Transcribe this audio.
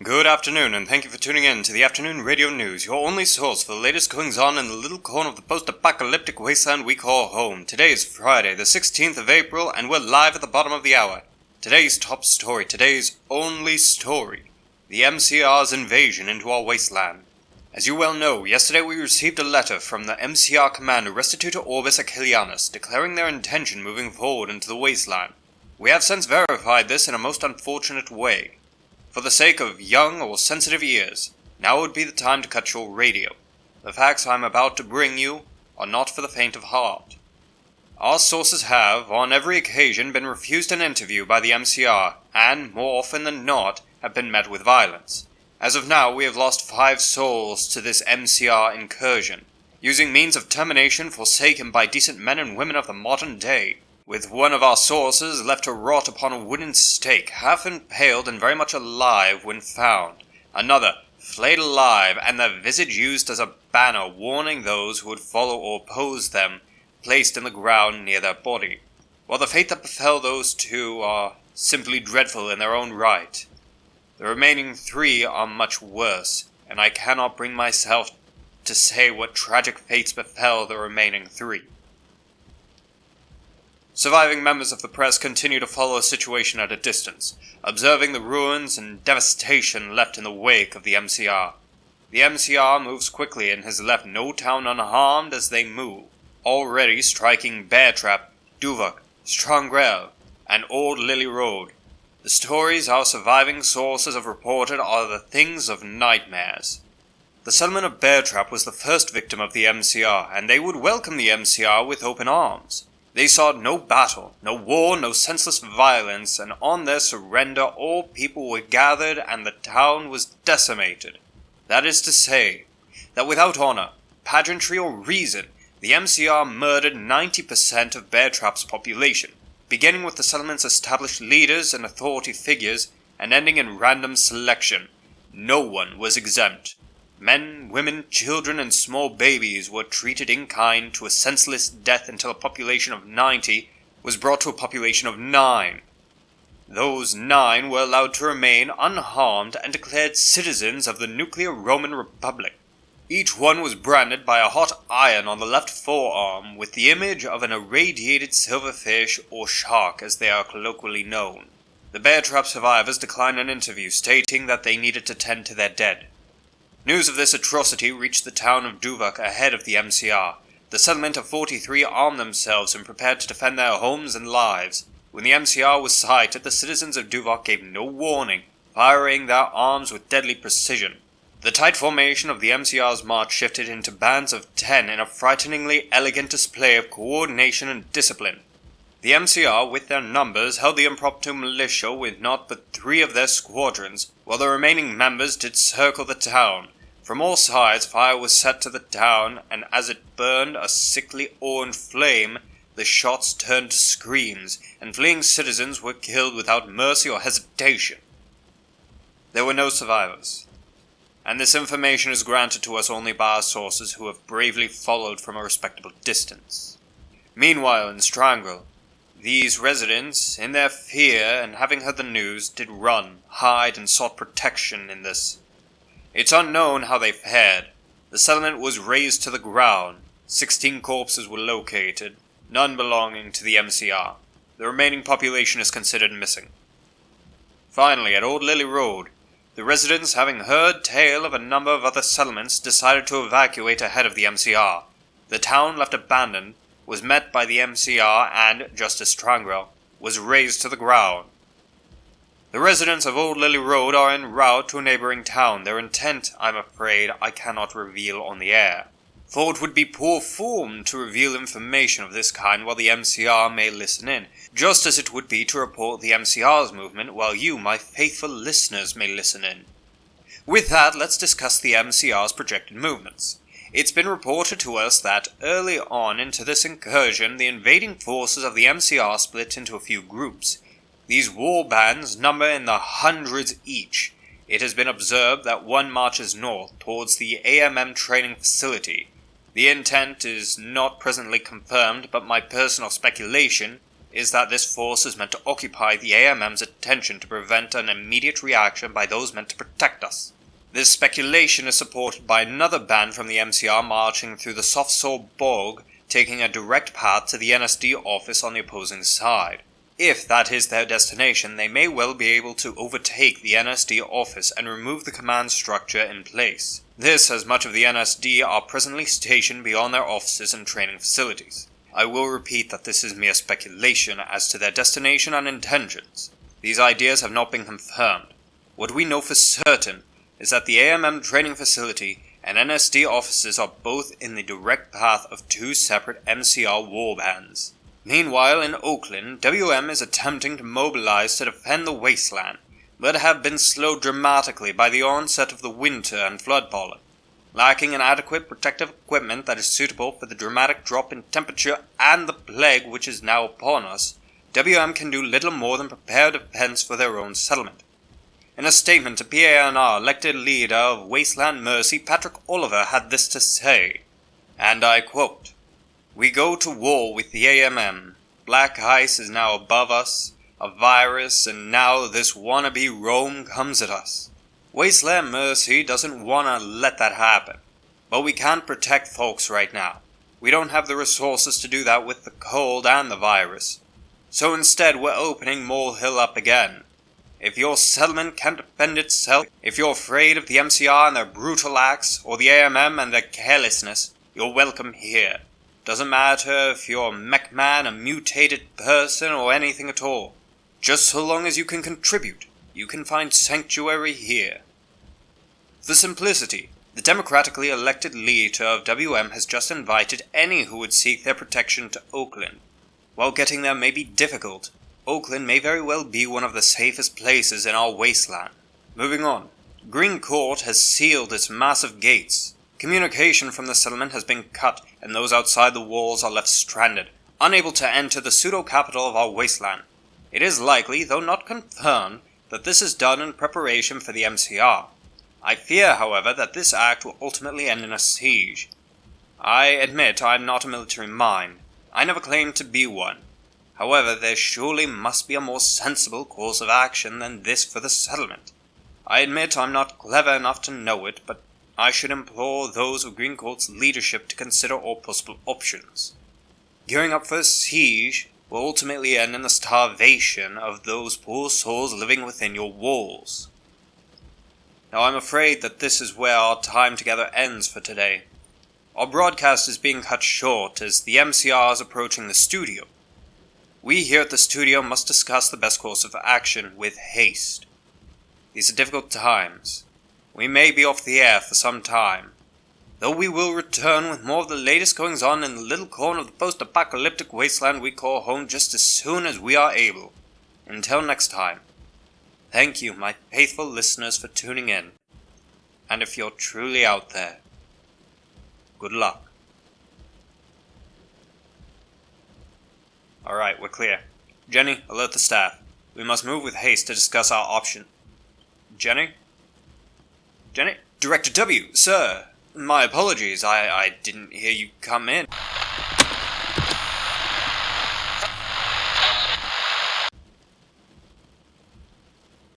Good afternoon, and thank you for tuning in to the Afternoon Radio News, your only source for the latest goings-on in the little corner of the post-apocalyptic wasteland we call home. Today is Friday, the 16th of April, and we're live at the bottom of the hour. Today's top story, today's only story, the MCR's invasion into our wasteland. As you well know, yesterday we received a letter from the MCR commander Restituta Orbis Achillianus, declaring their intention moving forward into the wasteland. We have since verified this in a most unfortunate way. For the sake of young or sensitive ears, now would be the time to cut your radio. The facts I am about to bring you are not for the faint of heart. Our sources have, on every occasion, been refused an interview by the MCR, and, more often than not, have been met with violence. As of now, we have lost 5 souls to this MCR incursion, using means of termination forsaken by decent men and women of the modern day, with one of our sources left to rot upon a wooden stake, half impaled and very much alive when found, another flayed alive, and their visage used as a banner warning those who would follow or oppose them, placed in the ground near their body. While the fate that befell those 2 are simply dreadful in their own right, the remaining 3 are much worse, and I cannot bring myself to say what tragic fates befell the remaining 3. Surviving members of the press continue to follow the situation at a distance, observing the ruins and devastation left in the wake of the MCR. The MCR moves quickly and has left no town unharmed as they move, already striking Bear Trap, Duvok, Strangrel, and Old Lily Road. The stories our surviving sources have reported are the things of nightmares. The settlement of Bear Trap was the first victim of the MCR, and they would welcome the MCR with open arms. They sought no battle, no war, no senseless violence, and on their surrender all people were gathered and the town was decimated. That is to say, that without honor, pageantry, or reason, the MCR murdered 90% of Bear Trap's population, beginning with the settlement's established leaders and authority figures, and ending in random selection. No one was exempt. Men, women, children, and small babies were treated in kind to a senseless death until a population of 90 was brought to a population of 9. Those 9 were allowed to remain unharmed and declared citizens of the nuclear Roman Republic. Each one was branded by a hot iron on the left forearm with the image of an irradiated silverfish or shark as they are colloquially known. The Bear Trap survivors declined an interview stating that they needed to tend to their dead. News of this atrocity reached the town of Duvok ahead of the MCR. The settlement of 43 armed themselves and prepared to defend their homes and lives. When the MCR was sighted, the citizens of Duvok gave no warning, firing their arms with deadly precision. The tight formation of the MCR's march shifted into bands of 10 in a frighteningly elegant display of coordination and discipline. The MCR, with their numbers, held the impromptu militia with not but 3 of their squadrons, while the remaining members did circle the town. From all sides fire was set to the town, and as it burned a sickly orange flame, the shots turned to screams, and fleeing citizens were killed without mercy or hesitation. There were no survivors, and this information is granted to us only by our sources who have bravely followed from a respectable distance. Meanwhile, in Strangrel, these residents, in their fear and having heard the news, did run, hide, and sought protection in this. It's unknown how they fared. The settlement was razed to the ground. 16 corpses were located, none belonging to the MCR. The remaining population is considered missing. Finally, at Old Lily Road, the residents, having heard tale of a number of other settlements, decided to evacuate ahead of the MCR. The town, left abandoned, was met by the MCR and, just as Strangrel, was razed to the ground. The residents of Old Lily Road are en route to a neighboring town. Their intent, I'm afraid, I cannot reveal on the air, for it would be poor form to reveal information of this kind while the MCR may listen in, just as it would be to report the MCR's movement while you, my faithful listeners, may listen in. With that, let's discuss the MCR's projected movements. It's been reported to us that early on into this incursion, the invading forces of the MCR split into a few groups. These war bands number in the hundreds each. It has been observed that one marches north towards the AMM training facility. The intent is not presently confirmed, but my personal speculation is that this force is meant to occupy the AMM's attention to prevent an immediate reaction by those meant to protect us. This speculation is supported by another band from the MCR marching through the soft soil bog, taking a direct path to the NSD office on the opposing side. If that is their destination, they may well be able to overtake the NSD office and remove the command structure in place. This, as much of the NSD are presently stationed beyond their offices and training facilities. I will repeat that this is mere speculation as to their destination and intentions. These ideas have not been confirmed. What we know for certain is that the AMM training facility and NSD offices are both in the direct path of two separate MCR warbands. Meanwhile, in Oakland, WM is attempting to mobilize to defend the wasteland, but have been slowed dramatically by the onset of the winter and flood pollen. Lacking in adequate protective equipment that is suitable for the dramatic drop in temperature and the plague which is now upon us, WM can do little more than prepare defense for their own settlement. In a statement to P.A.N.R, elected leader of Wasteland Mercy, Patrick Oliver had this to say, and I quote, "We go to war with the AMM. Black ice is now above us, a virus, and now this wannabe Rome comes at us. Wasteland Mercy doesn't want to let that happen, but we can't protect folks right now. We don't have the resources to do that with the cold and the virus. So instead we're opening Mole Hill up again. If your settlement can't defend itself, if you're afraid of the MCR and their brutal acts, or the AMM and their carelessness, you're welcome here. Doesn't matter if you're a mech man, a mutated person, or anything at all. Just so long as you can contribute, you can find sanctuary here." For simplicity, the democratically elected leader of WM has just invited any who would seek their protection to Oakland. While getting there may be difficult, Oakland may very well be one of the safest places in our wasteland. Moving on, Green Court has sealed its massive gates. Communication from the settlement has been cut, and those outside the walls are left stranded, unable to enter the pseudo-capital of our wasteland. It is likely, though not confirmed, that this is done in preparation for the MCR. I fear, however, that this act will ultimately end in a siege. I admit I am not a military mind. I never claimed to be one. However, there surely must be a more sensible course of action than this for the settlement. I admit I'm not clever enough to know it, but I should implore those of Green Court's leadership to consider all possible options. Gearing up for a siege will ultimately end in the starvation of those poor souls living within your walls. Now I'm afraid that this is where our time together ends for today. Our broadcast is being cut short as the MCR is approaching the studio. We here at the studio must discuss the best course of action with haste. These are difficult times. We may be off the air for some time, though we will return with more of the latest goings-on in the little corner of the post-apocalyptic wasteland we call home just as soon as we are able. Until next time, thank you, my faithful listeners, for tuning in. And if you're truly out there, good luck. Alright, we're clear. Jenny, alert the staff. We must move with haste to discuss our option. Jenny? Jenny? Director W, sir! My apologies, I didn't hear you come in.